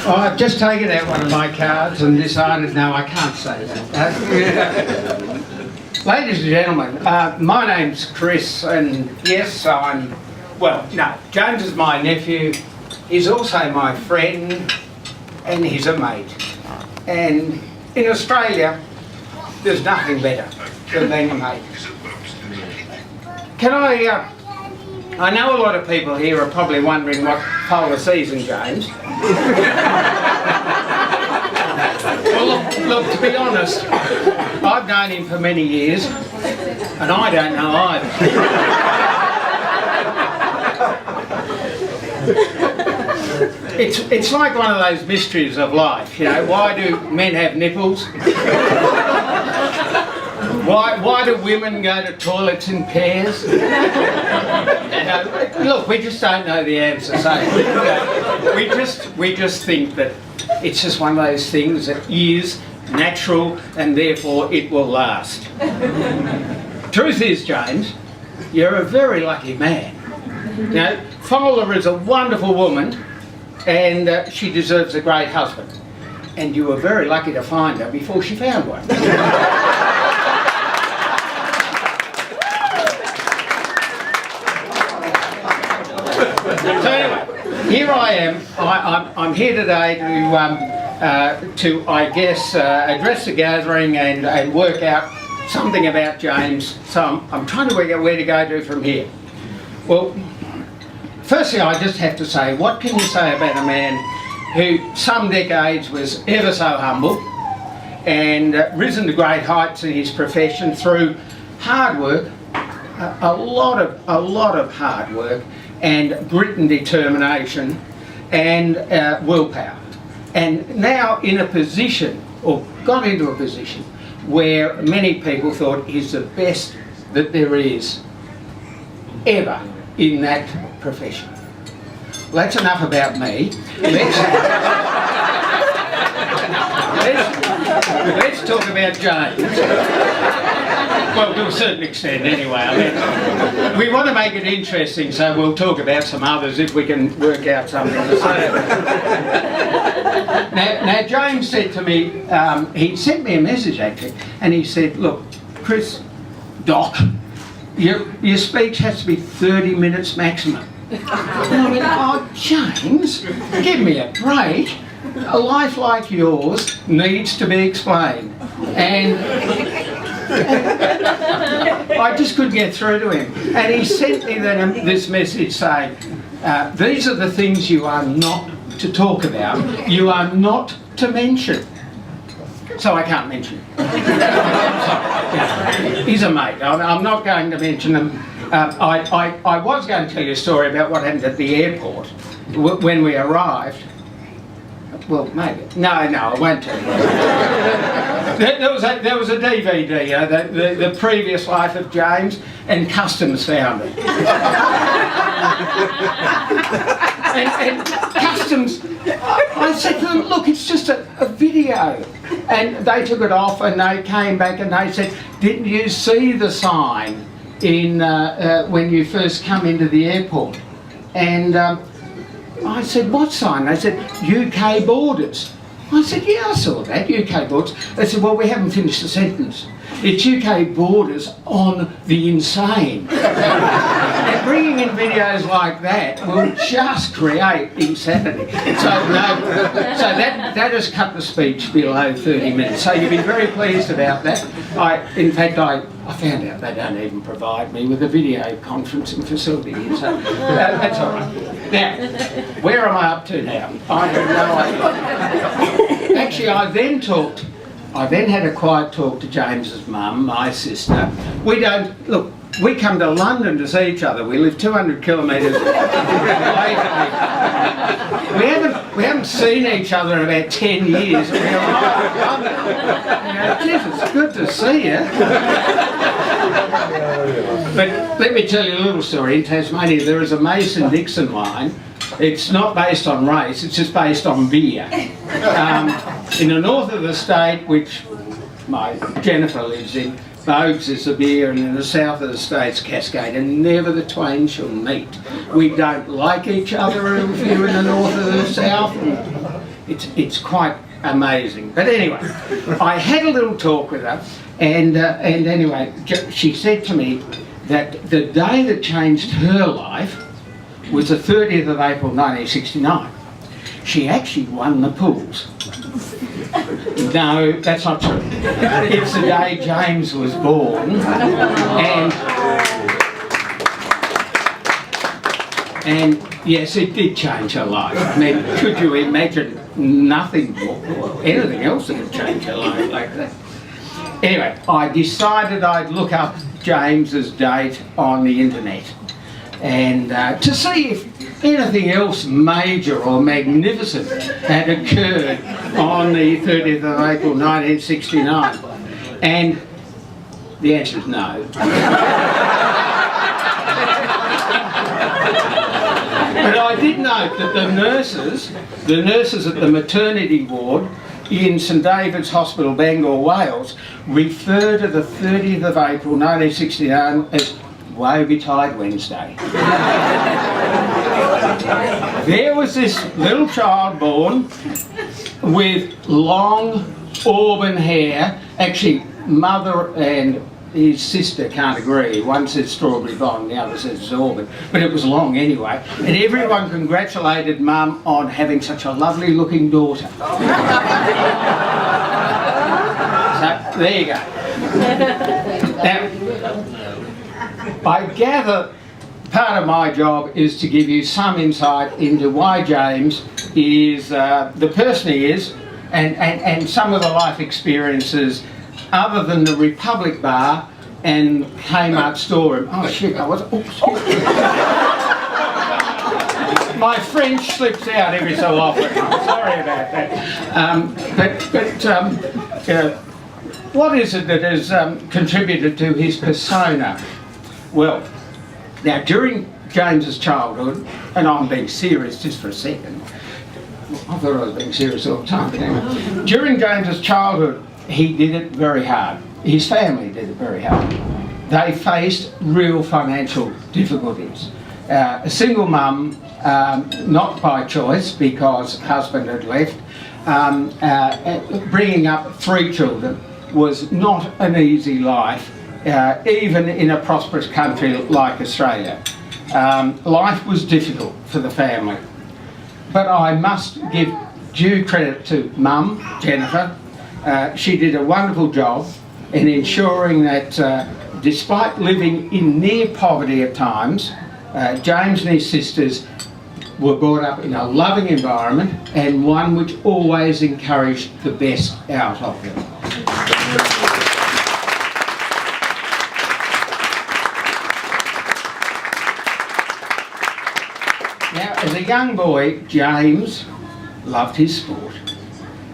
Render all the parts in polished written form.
Oh, I've just taken out one of my cards and decided, no, I can't say that. Ladies and gentlemen, my name's Chris, and yes, James is my nephew. He's also my friend, and he's a mate. And in Australia, there's nothing better than being a mate. Can I know a lot of people here are probably wondering what Fola sees in James. Well, look, to be honest, I've known him for many years, and I don't know either. It's like one of those mysteries of life, you know. Why do men have nipples? Why do women go to toilets in pairs? Look, we just don't know the answer. So we just think that it's just one of those things that is natural and therefore it will last. Truth is, James, you're a very lucky man. You know, Fola is a wonderful woman, and she deserves a great husband. And you were very lucky to find her before she found one. So anyway, here I am. I'm here today to I guess, address the gathering and work out something about James. So I'm trying to work out where to go to from here. Well, firstly, I just have to say, what can you say about a man who some decades was ever so humble and risen to great heights in his profession through hard work, a lot of hard work, and grit and determination and willpower, and now in a position, or got into a position, where many people thought he's the best that there is ever in that profession. Well, that's enough about me. Let's talk about James. Well, to a certain extent anyway. I mean, we want to make it interesting, so we'll talk about some others if we can work out something to say. Now James said to me, he sent me a message actually, and he said, look, Chris, Doc, your speech has to be 30 minutes maximum. And I went, oh, James, give me a break. A life like yours needs to be explained. And I just couldn't get through to him. And he sent me this message saying, these are the things you are not to talk about, you are not to mention. So I can't mention him. He's a mate. I'm not going to mention him. I was going to tell you a story about what happened at the airport when we arrived. Well, maybe. No, I won't tell you. There was a DVD, the previous life of James, and Customs found it. and Customs, I said to them, look, it's just a video. And they took it off and they came back and they said, didn't you see the sign in when you first come into the airport? And I said, what sign? They said, UK borders. I said, yeah, I saw that, UK borders. They said, well, we haven't finished the sentence. It's UK borders on the insane. And bringing in videos like that will just create insanity. So that has cut the speech below 30 minutes. So you'll be very pleased about that. In fact, I found out they don't even provide me with a video conferencing facility. So that's all right. Now, where am I up to now? I have no idea. Actually, I then had a quiet talk to James's mum, my sister. We come to London to see each other. We live 200 kilometres away from each other. We haven't seen each other in about 10 years. We arrived in London. Geez, it's good to see you. But let me tell you a little story. In Tasmania, there is a Mason-Dixon line. It's not based on race, it's just based on beer. In the north of the state, which my Jennifer lives in, Bogues is the beer, and in the south of the state's Cascade, and never the twain shall meet. We don't like each other if you're in the north or the south, and it's quite amazing. But anyway, I had a little talk with her, and anyway, she said to me that the day that changed her life was the 30th of April 1969. She actually won the pools. No, that's not true. It's the day James was born, and yes, it did change her life. I mean, could you imagine nothing more, anything else that would change her life like that? Anyway, I decided I'd look up James's date on the internet and to see if anything else major or magnificent had occurred on the 30th of April 1969. And the answer is no. But I did note that the nurses at the maternity ward in St David's Hospital, Bangor, Wales, refer to the 30th of April 1969 as Woe Betide Wednesday. There was this little child born with long auburn hair. Actually, mother and his sister can't agree. One says strawberry blonde, the other says auburn, but it was long anyway. And everyone congratulated Mum on having such a lovely looking daughter. So, there you go. Now, I gather part of my job is to give you some insight into why James is the person he is, and some of the life experiences other than the Republic Bar and Kmart storeroom. Oh shit, I was... Oops. My French slips out every so often. I'm sorry about that. What is it that has contributed to his persona? Well, now during James's childhood, and I'm being serious just for a second, I thought I was being serious all the time, but anyway. During James's childhood, he did it very hard. His family did it very hard. They faced real financial difficulties. A single mum, not by choice because husband had left, bringing up 3 children was not an easy life, even in a prosperous country like Australia. Life was difficult for the family. But I must give due credit to Mum, Jennifer. She did a wonderful job in ensuring that despite living in near poverty at times, James and his sisters were brought up in a loving environment and one which always encouraged the best out of them. Now, as a young boy, James loved his sport.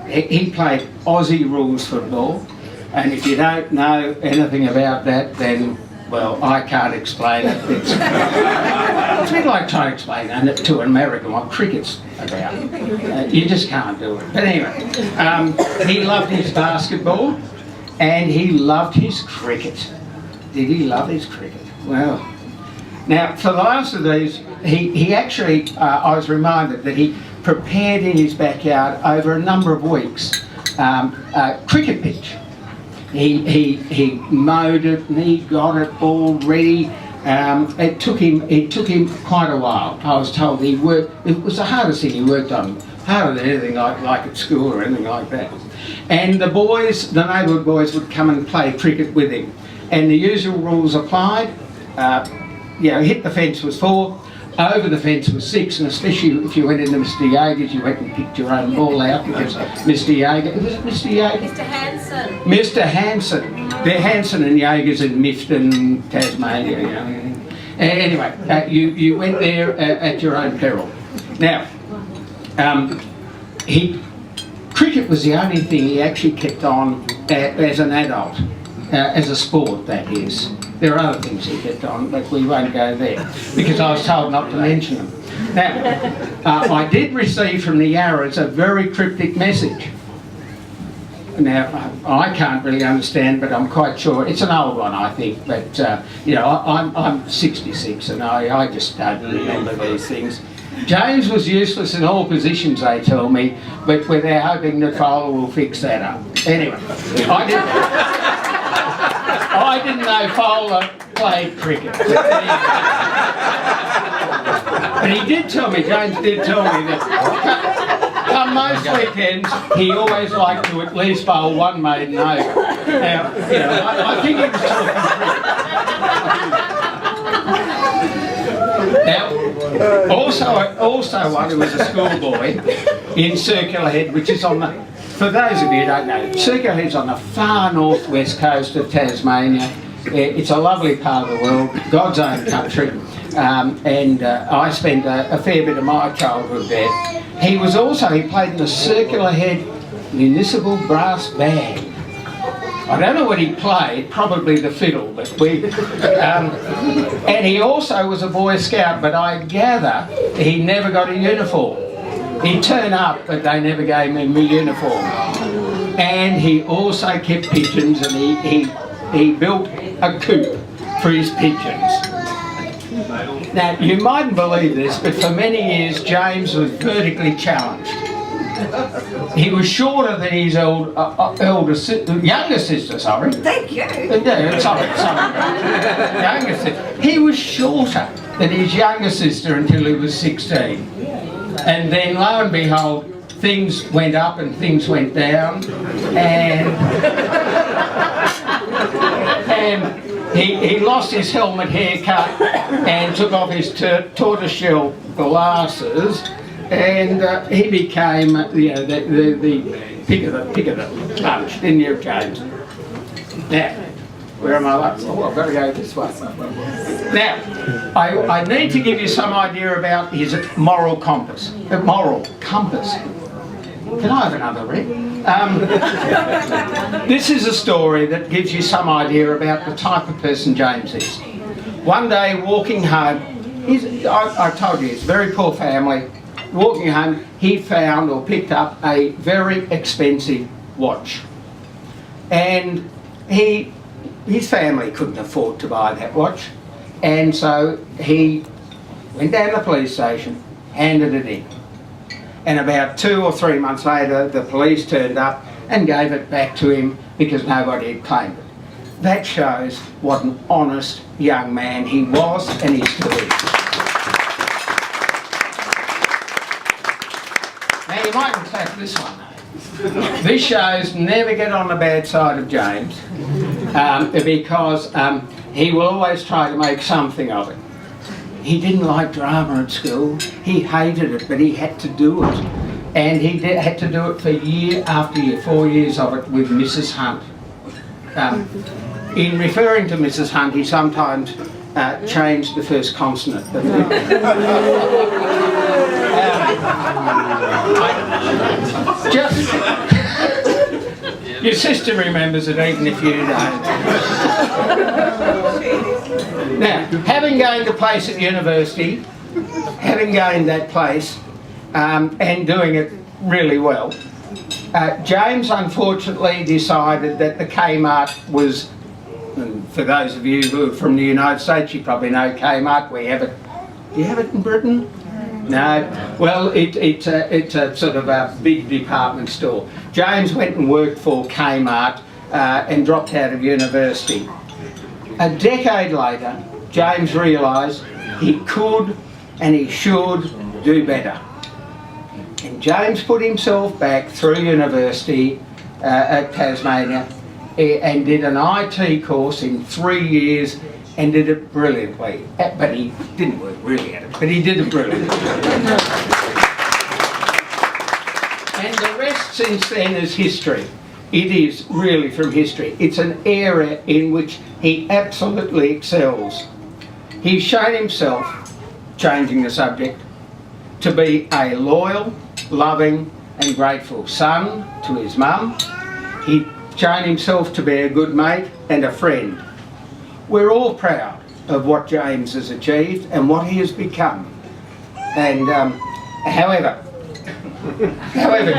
He played Aussie rules football, and if you don't know anything about that, then, well, I can't explain it. It's a bit like trying to explain to an American what cricket's about. You just can't do it. But anyway, he loved his basketball, and he loved his cricket. Did he love his cricket? Well, now, for the last of these, he actually, I was reminded that he prepared in his backyard over a number of weeks a cricket pitch. He mowed it and he got it all ready. It took him quite a while. I was told he worked. It was the hardest thing he worked on, harder than anything like at school or anything like that. And the boys, the neighbourhood boys, would come and play cricket with him, and the usual rules applied. Hit the fence was 4. Over the fence was 6, and especially if you went into Mr. Yeager's, you went and picked your own ball out because Mr. Yeager, was it Mr. Yeager? Mr. Hanson. Mr. Hanson. They're Hanson and Yeager's in Mifton, Tasmania. You know. Anyway, you went there at your own peril. Now, cricket was the only thing he actually kept on as an adult, as a sport, that is. There are other things he kept on, but we won't go there because I was told not to mention them. Now, I did receive from the Yarras a very cryptic message. Now, I can't really understand, but I'm quite sure it's an old one, I think. But I'm 66, and I just don't remember these things. James was useless in all positions, they tell me, but they're hoping that Fola will fix that up. Anyway, I didn't know Fola played cricket. But he did tell me, James did tell me that come most weekends, he always liked to at least bowl one maiden over. Now, you know, I think he was talking cricket. Now, also one who was a schoolboy in Circular Head, which is on the, for those of you who don't know, Circular Head's on the far northwest coast of Tasmania. It's a lovely part of the world, God's own country, and I spent a fair bit of my childhood there. He played in the Circular Head Municipal Brass Band. I don't know what he played, probably the fiddle, but and he also was a Boy Scout, but I gather he never got a uniform. He'd turn up, but they never gave him a uniform. And he also kept pigeons, and he built a coop for his pigeons. Now, you mightn't believe this, but for many years, James was vertically challenged. He was shorter than his younger sister, sorry. Thank you. Yeah, sorry. Younger sister. He was shorter than his younger sister until he was 16. And then, lo and behold, things went up and things went down. And he lost his helmet haircut and took off his tortoiseshell glasses. And he became, you know, the pick of the bunch, didn't you, James? Now, where am I? Oh, I've got to go this way. Now, I need to give you some idea about his moral compass. Can I have another read? This is a story that gives you some idea about the type of person James is. One day, walking home, I told you, it's a very poor family. Walking home, he found or picked up a very expensive watch. And his family couldn't afford to buy that watch. And so he went down to the police station, handed it in. And about 2 or 3 months later, the police turned up and gave it back to him because nobody had claimed it. That shows what an honest young man he was, and he still is. Now, you mightn't take this one though. This shows never get on the bad side of James because he will always try to make something of it. He didn't like drama at school. He hated it, but he had to do it. And he had to do it for year after year, 4 years of it with Mrs. Hunt. In referring to Mrs. Hunt, he sometimes changed the first consonant. Your sister remembers it even if you don't. Now, having gained a place at university, having gained that place and doing it really well, James unfortunately decided that the Kmart was, and for those of you who are from the United States, you probably know Kmart. We have it. Do you have it in Britain? No. Well, it's a sort of a big department store. James went and worked for Kmart and dropped out of university. A decade later, James realised he could and he should do better. And James put himself back through university at Tasmania and did an IT course in 3 years and did it brilliantly. But he didn't work really at it, but he did it brilliantly. And the rest since then is history. It is really from history. It's an area in which he absolutely excels. He's shown himself, changing the subject, to be a loyal, loving and grateful son to his mum. He's shown himself to be a good mate and a friend. We're all proud of what James has achieved and what he has become. And however, James,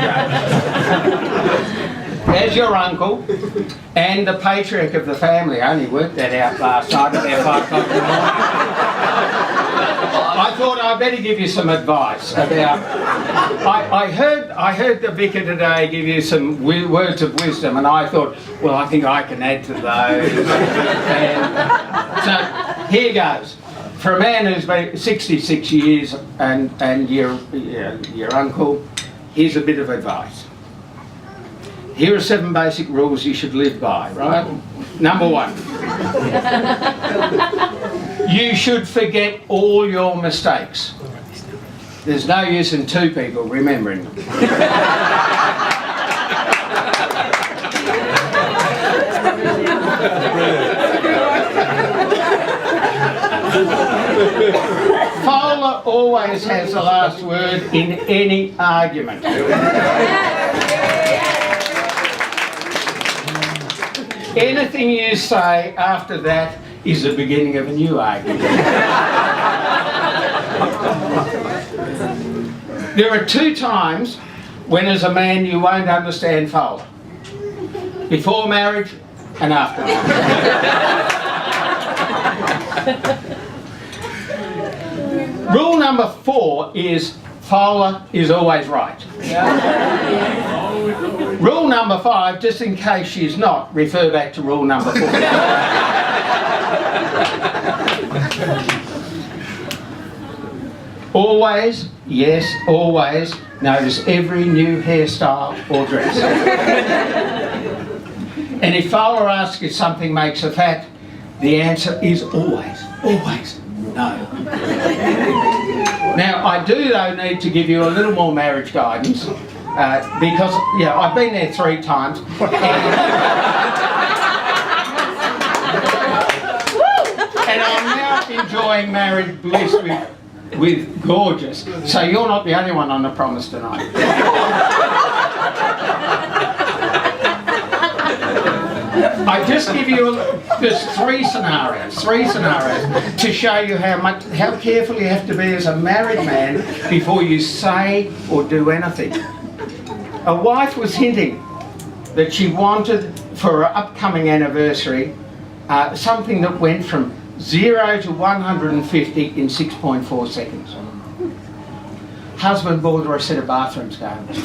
as your uncle and the patriarch of the family, I only worked that out last night at about 5 o'clock in the morning. I thought I'd better give you some advice about. I heard the vicar today give you some words of wisdom, and I thought, well, I think I can add to those. And so here goes. For a man who's been 66 years and your uncle, here's a bit of advice. Here are 7 basic rules you should live by, right? Number 1. You should forget all your mistakes. There's no use in 2 people remembering them. Fola always has the last word in any argument. Anything you say after that is the beginning of a new argument. There are 2 times when as a man you won't understand Fola. Before marriage and after marriage. Rule number 4 is Fola is always right. Rule number 5, just in case she's not, refer back to rule number 4. Always, yes, always, notice every new hairstyle or dress. And if Fola asks if something makes her fat, the answer is always, always no. Now, I do though need to give you a little more marriage guidance because, yeah, I've been there 3 times. And I'm now enjoying married bliss with Gorgeous. So you're not the only one on the promise tonight. I just give you just 3 scenarios to show you how careful you have to be as a married man before you say or do anything. A wife was hinting that she wanted for her upcoming anniversary something that went from 0 to 150 in 6.4 seconds. Husband bought her a set of bathroom scales.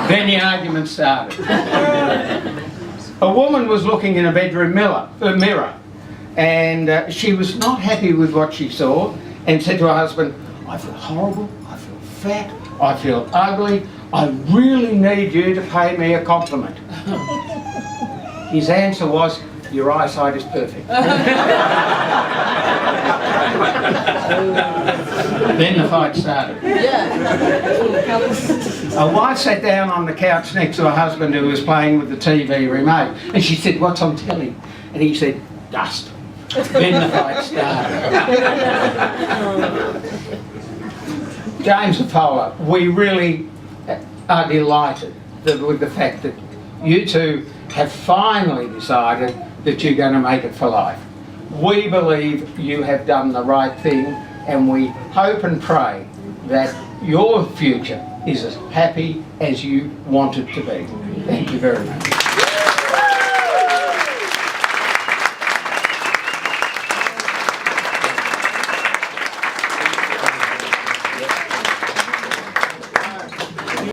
Then the argument started. A woman was looking in a bedroom mirror and she was not happy with what she saw and said to her husband, I feel horrible, I feel fat, I feel ugly, I really need you to pay me a compliment. His answer was, your eyesight is perfect. Then the fight started. A wife sat down on the couch next to her husband who was playing with the TV remote and she said, what's on telly? And he said, dust. Then the fight started. James and Fola, we really are delighted with the fact that you 2 have finally decided that you're going to make it for life. We believe you have done the right thing and we hope and pray that your future is as happy as you want it to be. Thank you very much.